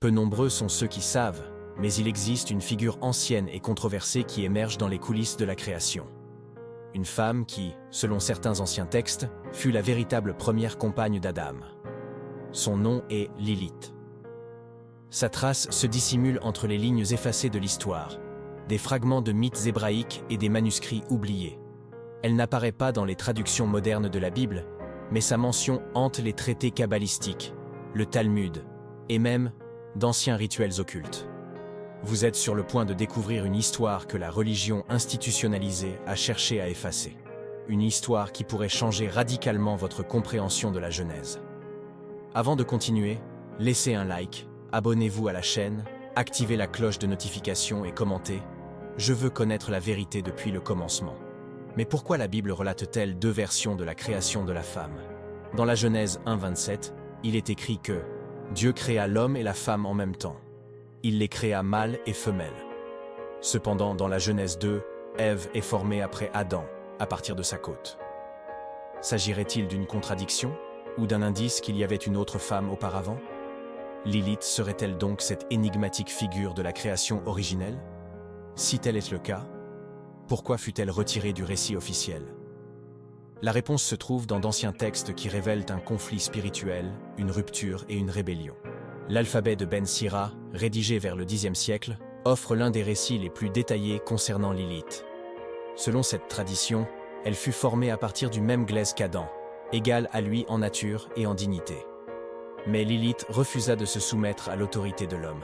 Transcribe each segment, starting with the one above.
Peu nombreux sont ceux qui savent, mais il existe une figure ancienne et controversée qui émerge dans les coulisses de la création. Une femme qui, selon certains anciens textes, fut la véritable première compagne d'Adam. Son nom est Lilith. Sa trace se dissimule entre les lignes effacées de l'histoire, des fragments de mythes hébraïques et des manuscrits oubliés. Elle n'apparaît pas dans les traductions modernes de la Bible, mais sa mention hante les traités kabbalistiques, le Talmud, et même d'anciens rituels occultes. Vous êtes sur le point de découvrir une histoire que la religion institutionnalisée a cherché à effacer. Une histoire qui pourrait changer radicalement votre compréhension de la Genèse. Avant de continuer, laissez un like, abonnez-vous à la chaîne, activez la cloche de notification et commentez « Je veux connaître la vérité depuis le commencement ». Mais pourquoi la Bible relate-t-elle deux versions de la création de la femme? Dans la Genèse 1:27, il est écrit que Dieu créa l'homme et la femme en même temps. Il les créa mâle et femelle. Cependant, dans la Genèse 2, Ève est formée après Adam, à partir de sa côte. S'agirait-il d'une contradiction ou d'un indice qu'il y avait une autre femme auparavant? Lilith serait-elle donc cette énigmatique figure de la création originelle? Si tel est le cas, pourquoi fut-elle retirée du récit officiel? La réponse se trouve dans d'anciens textes qui révèlent un conflit spirituel, une rupture et une rébellion. L'alphabet de Ben Sira, rédigé vers le Xe siècle, offre l'un des récits les plus détaillés concernant Lilith. Selon cette tradition, elle fut formée à partir du même glaise qu'Adam, égal à lui en nature et en dignité. Mais Lilith refusa de se soumettre à l'autorité de l'homme.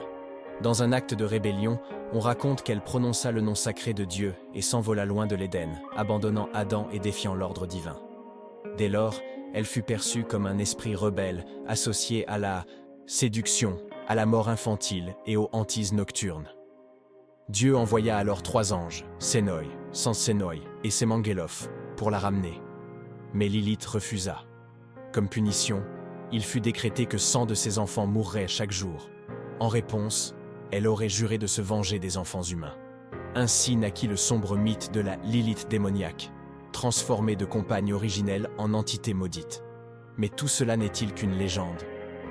Dans un acte de rébellion, on raconte qu'elle prononça le nom sacré de Dieu et s'envola loin de l'Éden, abandonnant Adam et défiant l'ordre divin. Dès lors, elle fut perçue comme un esprit rebelle, associé à la séduction, à la mort infantile et aux hantises nocturnes. Dieu envoya alors 3 anges, Sénoï, Sansénoï et Sémanguélof, pour la ramener. Mais Lilith refusa. Comme punition, il fut décrété que 100 de ses enfants mourraient chaque jour. En réponse, elle aurait juré de se venger des enfants humains. Ainsi naquit le sombre mythe de la Lilith démoniaque, transformée de compagne originelle en entité maudite. Mais tout cela n'est-il qu'une légende?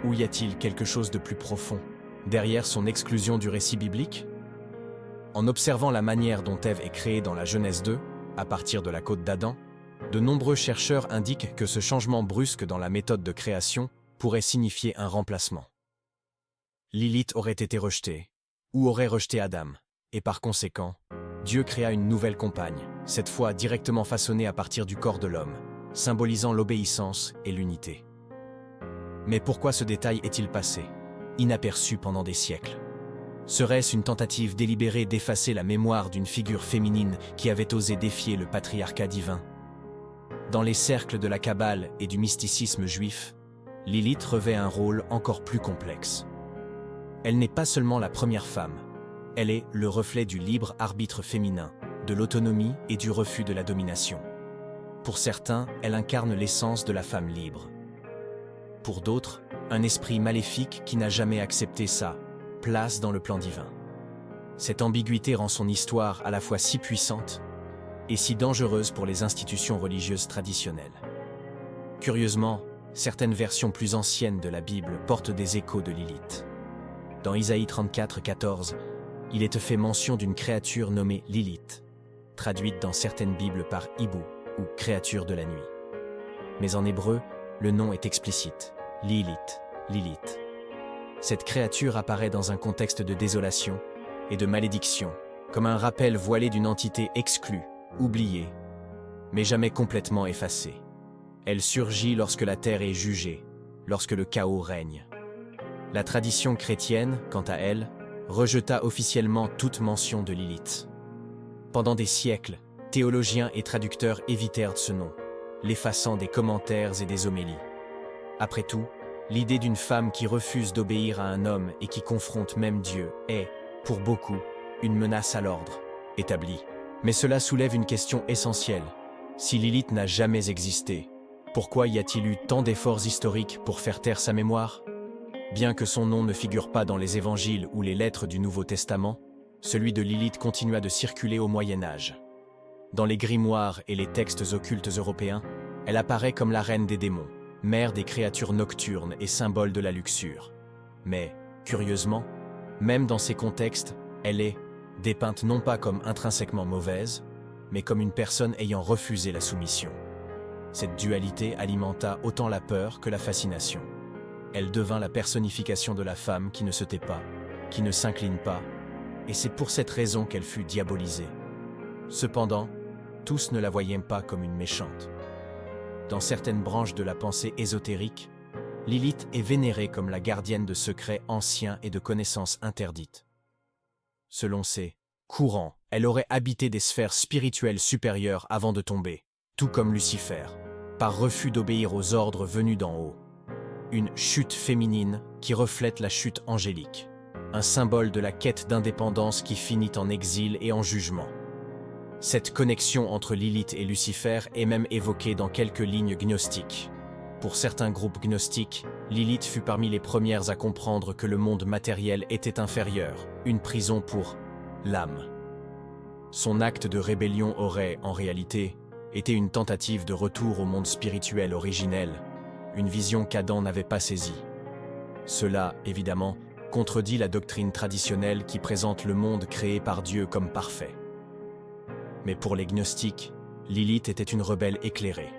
Ou y a-t-il quelque chose de plus profond, derrière son exclusion du récit biblique? En observant la manière dont Ève est créée dans la Genèse 2, à partir de la côte d'Adam, de nombreux chercheurs indiquent que ce changement brusque dans la méthode de création pourrait signifier un remplacement. Lilith aurait été rejetée, ou aurait rejeté Adam, et par conséquent, Dieu créa une nouvelle compagne, cette fois directement façonnée à partir du corps de l'homme, symbolisant l'obéissance et l'unité. Mais pourquoi ce détail est-il passé, inaperçu pendant des siècles? Serait-ce une tentative délibérée d'effacer la mémoire d'une figure féminine qui avait osé défier le patriarcat divin? Dans les cercles de la Kabbale et du mysticisme juif, Lilith revêt un rôle encore plus complexe. Elle n'est pas seulement la première femme, elle est le reflet du libre arbitre féminin, de l'autonomie et du refus de la domination. Pour certains, elle incarne l'essence de la femme libre. Pour d'autres, un esprit maléfique qui n'a jamais accepté sa place dans le plan divin. Cette ambiguïté rend son histoire à la fois si puissante et si dangereuse pour les institutions religieuses traditionnelles. Curieusement, certaines versions plus anciennes de la Bible portent des échos de Lilith. Dans Isaïe 34:14, il est fait mention d'une créature nommée Lilith, traduite dans certaines Bibles par Hibou, ou créature de la nuit. Mais en hébreu, le nom est explicite, Lilith, Lilith. Cette créature apparaît dans un contexte de désolation et de malédiction, comme un rappel voilé d'une entité exclue, oubliée, mais jamais complètement effacée. Elle surgit lorsque la terre est jugée, lorsque le chaos règne. La tradition chrétienne, quant à elle, rejeta officiellement toute mention de Lilith. Pendant des siècles, théologiens et traducteurs évitèrent ce nom, l'effaçant des commentaires et des homélies. Après tout, l'idée d'une femme qui refuse d'obéir à un homme et qui confronte même Dieu est, pour beaucoup, une menace à l'ordre établi. Mais cela soulève une question essentielle. Si Lilith n'a jamais existé, pourquoi y a-t-il eu tant d'efforts historiques pour faire taire sa mémoire? Bien que son nom ne figure pas dans les évangiles ou les lettres du Nouveau Testament, celui de Lilith continua de circuler au Moyen Âge. Dans les grimoires et les textes occultes européens, elle apparaît comme la reine des démons, mère des créatures nocturnes et symbole de la luxure. Mais, Curieusement, même dans ces contextes, elle est dépeinte non pas comme intrinsèquement mauvaise, mais comme une personne ayant refusé la soumission. Cette dualité alimenta autant la peur que la fascination. Elle devint la personnification de la femme qui ne se tait pas, qui ne s'incline pas, et c'est pour cette raison qu'elle fut diabolisée. Cependant, tous ne la voyaient pas comme une méchante. Dans certaines branches de la pensée ésotérique, Lilith est vénérée comme la gardienne de secrets anciens et de connaissances interdites. Selon ces courants, elle aurait habité des sphères spirituelles supérieures avant de tomber, tout comme Lucifer, par refus d'obéir aux ordres venus d'en haut. Une chute féminine qui reflète la chute angélique, un symbole de la quête d'indépendance qui finit en exil et en jugement. Cette connexion entre Lilith et Lucifer est même évoquée dans quelques lignes gnostiques. Pour certains groupes gnostiques, Lilith fut parmi les premières à comprendre que le monde matériel était inférieur, une prison pour l'âme. Son acte de rébellion aurait, en réalité, été une tentative de retour au monde spirituel originel, une vision qu'Adam n'avait pas saisie. Cela, évidemment, contredit la doctrine traditionnelle qui présente le monde créé par Dieu comme parfait. Mais pour les gnostiques, Lilith était une rebelle éclairée.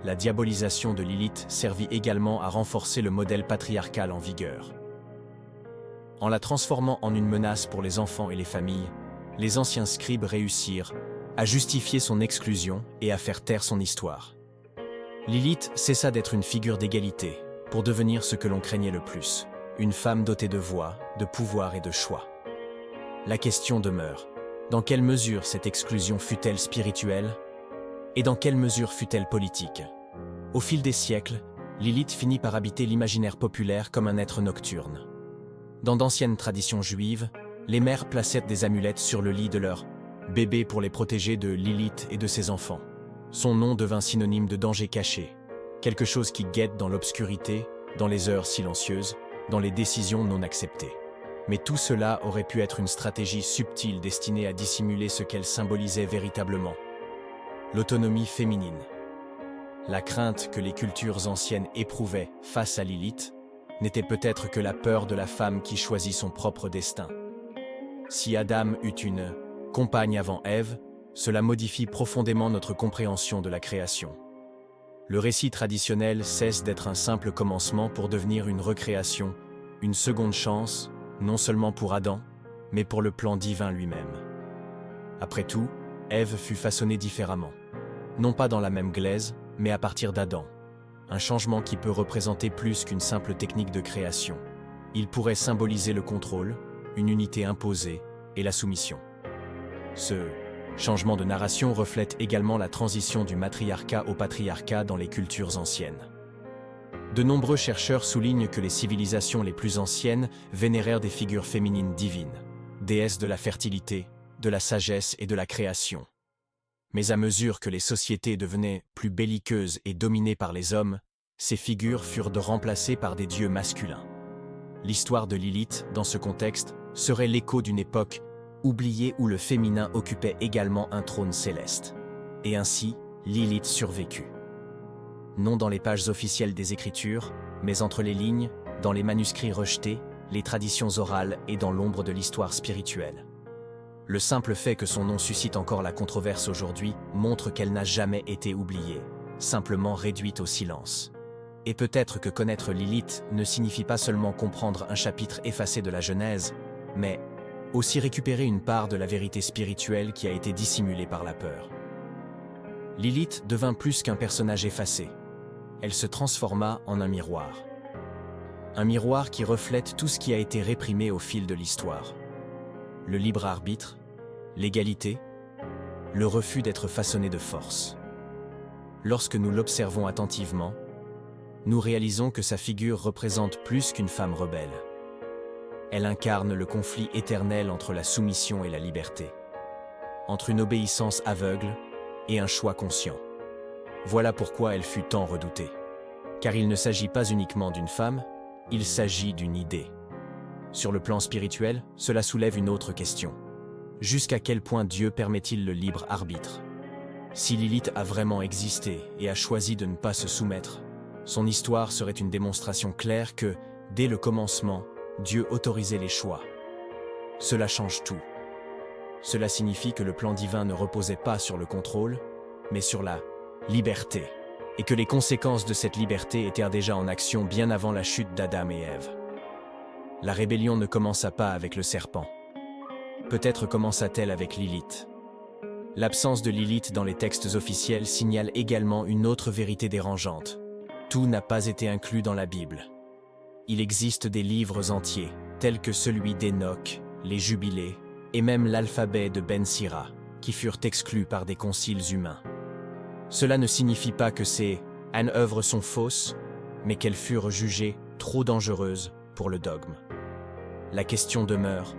La diabolisation de Lilith servit également à renforcer le modèle patriarcal en vigueur. En la transformant en une menace pour les enfants et les familles, les anciens scribes réussirent à justifier son exclusion et à faire taire son histoire. Lilith cessa d'être une figure d'égalité pour devenir ce que l'on craignait le plus, une femme dotée de voix, de pouvoir et de choix. La question demeure, dans quelle mesure cette exclusion fut-elle spirituelle ? Et dans quelle mesure fut-elle politique ? Au fil des siècles, Lilith finit par habiter l'imaginaire populaire comme un être nocturne. Dans d'anciennes traditions juives, les mères plaçaient des amulettes sur le lit de leur bébé pour les protéger de Lilith et de ses enfants. Son nom devint synonyme de danger caché, quelque chose qui guette dans l'obscurité, dans les heures silencieuses, dans les décisions non acceptées. Mais tout cela aurait pu être une stratégie subtile destinée à dissimuler ce qu'elle symbolisait véritablement. L'autonomie féminine. La crainte que les cultures anciennes éprouvaient face à Lilith n'était peut-être que la peur de la femme qui choisit son propre destin. Si Adam eut une compagne avant Ève, cela modifie profondément notre compréhension de la création. Le récit traditionnel cesse d'être un simple commencement pour devenir une recréation, une seconde chance, non seulement pour Adam, mais pour le plan divin lui-même. Après tout, Ève fut façonnée différemment. Non pas dans la même glaise, mais à partir d'Adam. Un changement qui peut représenter plus qu'une simple technique de création. Il pourrait symboliser le contrôle, une unité imposée et la soumission. Ce changement de narration reflète également la transition du matriarcat au patriarcat dans les cultures anciennes. De nombreux chercheurs soulignent que les civilisations les plus anciennes vénérèrent des figures féminines divines, déesses de la fertilité, de la sagesse et de la création. Mais à mesure que les sociétés devenaient plus belliqueuses et dominées par les hommes, ces figures furent remplacées par des dieux masculins. L'histoire de Lilith, dans ce contexte, serait l'écho d'une époque oubliée où le féminin occupait également un trône céleste. Et ainsi, Lilith survécut. Non dans les pages officielles des Écritures, mais entre les lignes, dans les manuscrits rejetés, les traditions orales et dans l'ombre de l'histoire spirituelle. Le simple fait que son nom suscite encore la controverse aujourd'hui montre qu'elle n'a jamais été oubliée, simplement réduite au silence. Et peut-être que connaître Lilith ne signifie pas seulement comprendre un chapitre effacé de la Genèse, mais aussi récupérer une part de la vérité spirituelle qui a été dissimulée par la peur. Lilith devint plus qu'un personnage effacé. Elle se transforma en un miroir. Un miroir qui reflète tout ce qui a été réprimé au fil de l'histoire. Le libre arbitre, l'égalité, le refus d'être façonné de force. Lorsque nous l'observons attentivement, nous réalisons que sa figure représente plus qu'une femme rebelle. Elle incarne le conflit éternel entre la soumission et la liberté, entre une obéissance aveugle et un choix conscient. Voilà pourquoi elle fut tant redoutée. Car il ne s'agit pas uniquement d'une femme, il s'agit d'une idée. Sur le plan spirituel, cela soulève une autre question. Jusqu'à quel point Dieu permet-il le libre arbitre ? Si Lilith a vraiment existé et a choisi de ne pas se soumettre, son histoire serait une démonstration claire que, dès le commencement, Dieu autorisait les choix. Cela change tout. Cela signifie que le plan divin ne reposait pas sur le contrôle, mais sur la liberté, et que les conséquences de cette liberté étaient déjà en action bien avant la chute d'Adam et Ève. La rébellion ne commença pas avec le serpent. Peut-être commença-t-elle avec Lilith. L'absence de Lilith dans les textes officiels signale également une autre vérité dérangeante. Tout n'a pas été inclus dans la Bible. Il existe des livres entiers, tels que celui d'Enoch, les Jubilés, et même l'alphabet de Ben Sira, qui furent exclus par des conciles humains. Cela ne signifie pas que ces œuvres sont fausses, mais qu'elles furent jugées trop dangereuses pour le dogme. La question demeure,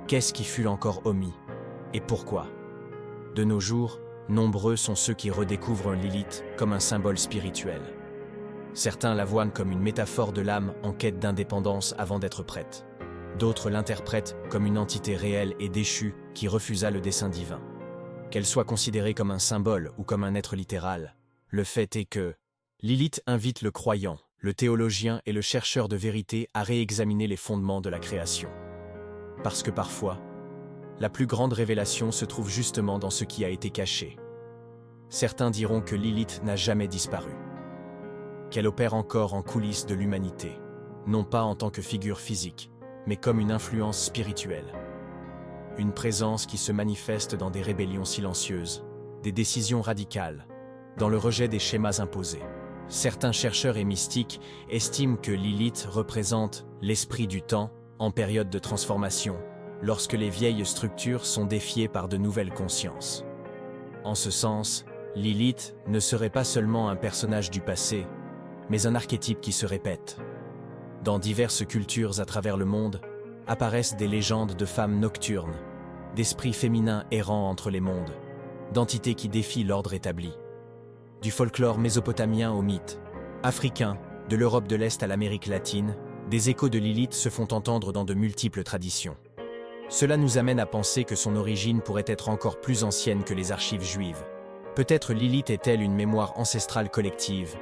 qu'est-ce qui fut encore omis, et pourquoi? De nos jours, nombreux sont ceux qui redécouvrent Lilith comme un symbole spirituel. Certains la voient comme une métaphore de l'âme en quête d'indépendance avant d'être prête. D'autres l'interprètent comme une entité réelle et déchue qui refusa le dessein divin. Qu'elle soit considérée comme un symbole ou comme un être littéral, le fait est que Lilith invite le croyant, le théologien et le chercheur de vérité à réexaminer les fondements de la création. Parce que parfois, la plus grande révélation se trouve justement dans ce qui a été caché. Certains diront que Lilith n'a jamais disparu, qu'elle opère encore en coulisses de l'humanité, non pas en tant que figure physique, mais comme une influence spirituelle. Une présence qui se manifeste dans des rébellions silencieuses, des décisions radicales, dans le rejet des schémas imposés. Certains chercheurs et mystiques estiment que Lilith représente l'esprit du temps en période de transformation, lorsque les vieilles structures sont défiées par de nouvelles consciences. En ce sens, Lilith ne serait pas seulement un personnage du passé, mais un archétype qui se répète. Dans diverses cultures à travers le monde, apparaissent des légendes de femmes nocturnes, d'esprits féminins errants entre les mondes, d'entités qui défient l'ordre établi. Du folklore mésopotamien au mythe africain, de l'Europe de l'Est à l'Amérique latine, des échos de Lilith se font entendre dans de multiples traditions. Cela nous amène à penser que son origine pourrait être encore plus ancienne que les archives juives. Peut-être Lilith est-elle une mémoire ancestrale collective,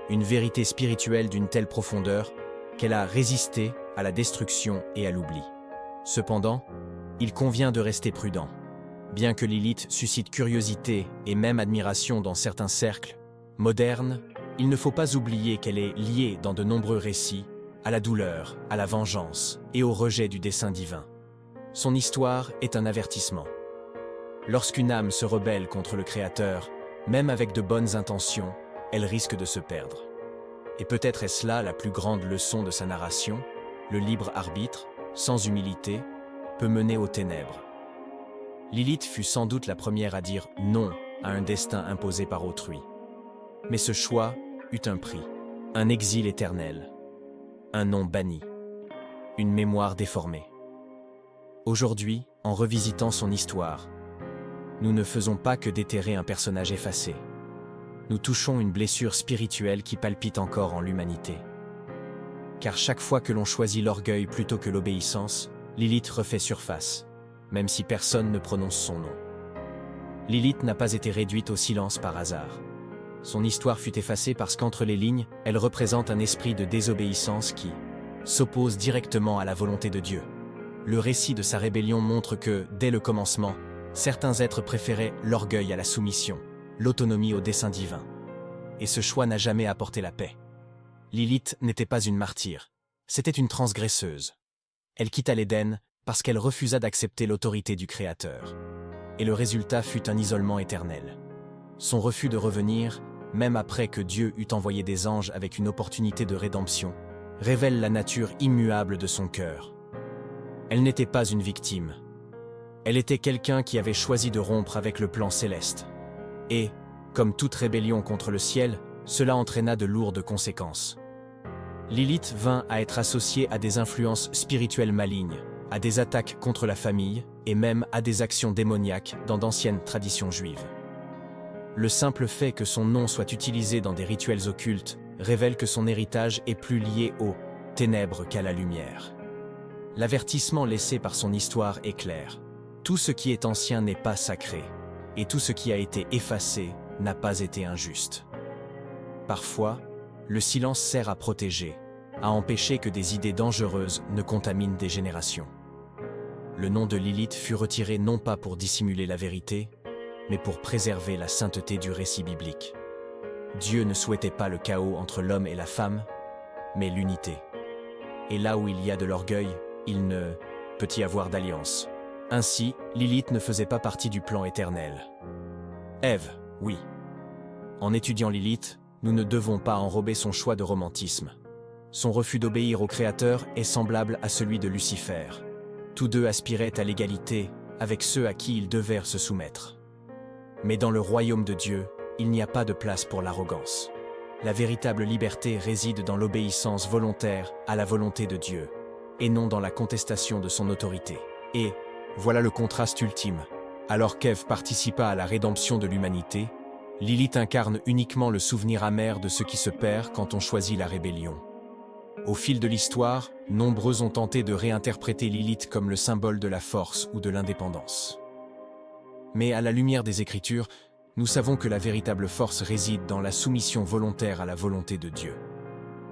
une vérité spirituelle d'une telle profondeur qu'elle a résisté à la destruction et à l'oubli. Cependant, il convient de rester prudent. Bien que Lilith suscite curiosité et même admiration dans certains cercles modernes, il ne faut pas oublier qu'elle est liée dans de nombreux récits à la douleur, à la vengeance et au rejet du dessein divin. Son histoire est un avertissement. Lorsqu'une âme se rebelle contre le Créateur, même avec de bonnes intentions, elle risque de se perdre. Et peut-être est-ce là la plus grande leçon de sa narration, le libre arbitre, sans humilité, peut mener aux ténèbres. Lilith fut sans doute la première à dire non à un destin imposé par autrui. Mais ce choix eut un prix, un exil éternel, un nom banni, une mémoire déformée. Aujourd'hui, en revisitant son histoire, nous ne faisons pas que déterrer un personnage effacé. Nous touchons une blessure spirituelle qui palpite encore en l'humanité. Car chaque fois que l'on choisit l'orgueil plutôt que l'obéissance, Lilith refait surface, même si personne ne prononce son nom. Lilith n'a pas été réduite au silence par hasard. Son histoire fut effacée parce qu'entre les lignes, elle représente un esprit de désobéissance qui s'oppose directement à la volonté de Dieu. Le récit de sa rébellion montre que, dès le commencement, certains êtres préféraient l'orgueil à la soumission, l'autonomie au dessein divin. Et ce choix n'a jamais apporté la paix. Lilith n'était pas une martyre, c'était une transgresseuse. Elle quitta l'Éden parce qu'elle refusa d'accepter l'autorité du Créateur. Et le résultat fut un isolement éternel. Son refus de revenir, même après que Dieu eut envoyé des anges avec une opportunité de rédemption, révèle la nature immuable de son cœur. Elle n'était pas une victime. Elle était quelqu'un qui avait choisi de rompre avec le plan céleste. Et, comme toute rébellion contre le ciel, cela entraîna de lourdes conséquences. Lilith vint à être associée à des influences spirituelles malignes, à des attaques contre la famille et même à des actions démoniaques dans d'anciennes traditions juives. Le simple fait que son nom soit utilisé dans des rituels occultes révèle que son héritage est plus lié aux ténèbres qu'à la lumière. L'avertissement laissé par son histoire est clair. Tout ce qui est ancien n'est pas sacré, et tout ce qui a été effacé n'a pas été injuste. Parfois, le silence sert à protéger, à empêcher que des idées dangereuses ne contaminent des générations. Le nom de Lilith fut retiré non pas pour dissimuler la vérité, mais pour préserver la sainteté du récit biblique. Dieu ne souhaitait pas le chaos entre l'homme et la femme, mais l'unité. Et là où il y a de l'orgueil, il ne peut y avoir d'alliance. Ainsi, Lilith ne faisait pas partie du plan éternel. Ève, oui. En étudiant Lilith, nous ne devons pas enrober son choix de romantisme. Son refus d'obéir au Créateur est semblable à celui de Lucifer. Tous deux aspiraient à l'égalité avec ceux à qui ils devaient se soumettre. Mais dans le royaume de Dieu, il n'y a pas de place pour l'arrogance. La véritable liberté réside dans l'obéissance volontaire à la volonté de Dieu, et non dans la contestation de son autorité. Et voilà le contraste ultime. Alors qu'Ève participa à la rédemption de l'humanité, Lilith incarne uniquement le souvenir amer de ce qui se perd quand on choisit la rébellion. Au fil de l'histoire, nombreux ont tenté de réinterpréter Lilith comme le symbole de la force ou de l'indépendance. Mais à la lumière des Écritures, nous savons que la véritable force réside dans la soumission volontaire à la volonté de Dieu,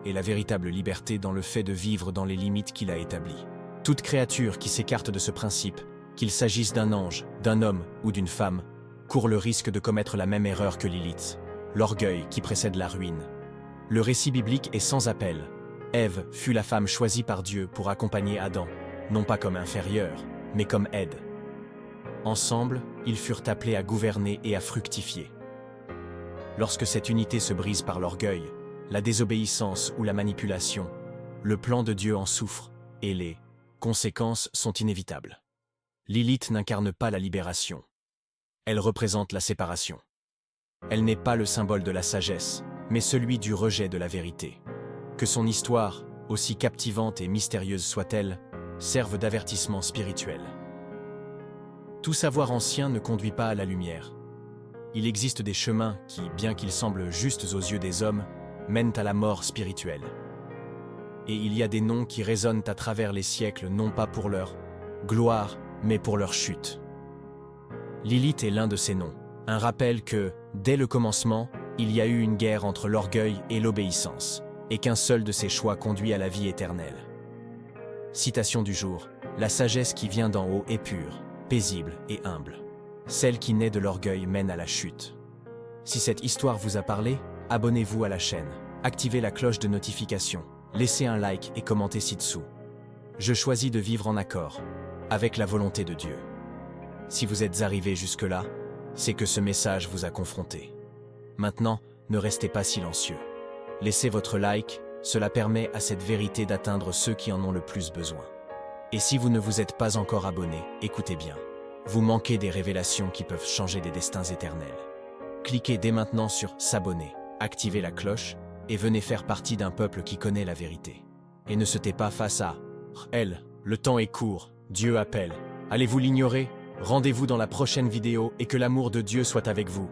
et la véritable liberté dans le fait de vivre dans les limites qu'il a établies. Toute créature qui s'écarte de ce principe, qu'il s'agisse d'un ange, d'un homme ou d'une femme, court le risque de commettre la même erreur que Lilith, l'orgueil qui précède la ruine. Le récit biblique est sans appel. Ève fut la femme choisie par Dieu pour accompagner Adam, non pas comme inférieur, mais comme aide. Ensemble, ils furent appelés à gouverner et à fructifier. Lorsque cette unité se brise par l'orgueil, la désobéissance ou la manipulation, le plan de Dieu en souffre, et les conséquences sont inévitables. Lilith n'incarne pas la libération. Elle représente la séparation. Elle n'est pas le symbole de la sagesse, mais celui du rejet de la vérité. Que son histoire, aussi captivante et mystérieuse soit-elle, serve d'avertissement spirituel. Tout savoir ancien ne conduit pas à la lumière. Il existe des chemins qui, bien qu'ils semblent justes aux yeux des hommes, mènent à la mort spirituelle. Et il y a des noms qui résonnent à travers les siècles non pas pour leur gloire, mais pour leur chute. Lilith est l'un de ces noms, un rappel que, dès le commencement, il y a eu une guerre entre l'orgueil et l'obéissance, et qu'un seul de ces choix conduit à la vie éternelle. Citation du jour: la sagesse qui vient d'en haut est pure, paisible et humble. Celle qui naît de l'orgueil mène à la chute. Si cette histoire vous a parlé, abonnez-vous à la chaîne, activez la cloche de notification, laissez un like et commentez ci-dessous. Je choisis de vivre en accord avec la volonté de Dieu. Si vous êtes arrivé jusque-là, c'est que ce message vous a confronté. Maintenant, ne restez pas silencieux. Laissez votre like, cela permet à cette vérité d'atteindre ceux qui en ont le plus besoin. Et si vous ne vous êtes pas encore abonné, écoutez bien. Vous manquez des révélations qui peuvent changer des destins éternels. Cliquez dès maintenant sur s'abonner, activez la cloche et venez faire partie d'un peuple qui connaît la vérité. Et ne se tait pas face à elle. Le temps est court, Dieu appelle. Allez-vous l'ignorer? Rendez-vous dans la prochaine vidéo et que l'amour de Dieu soit avec vous.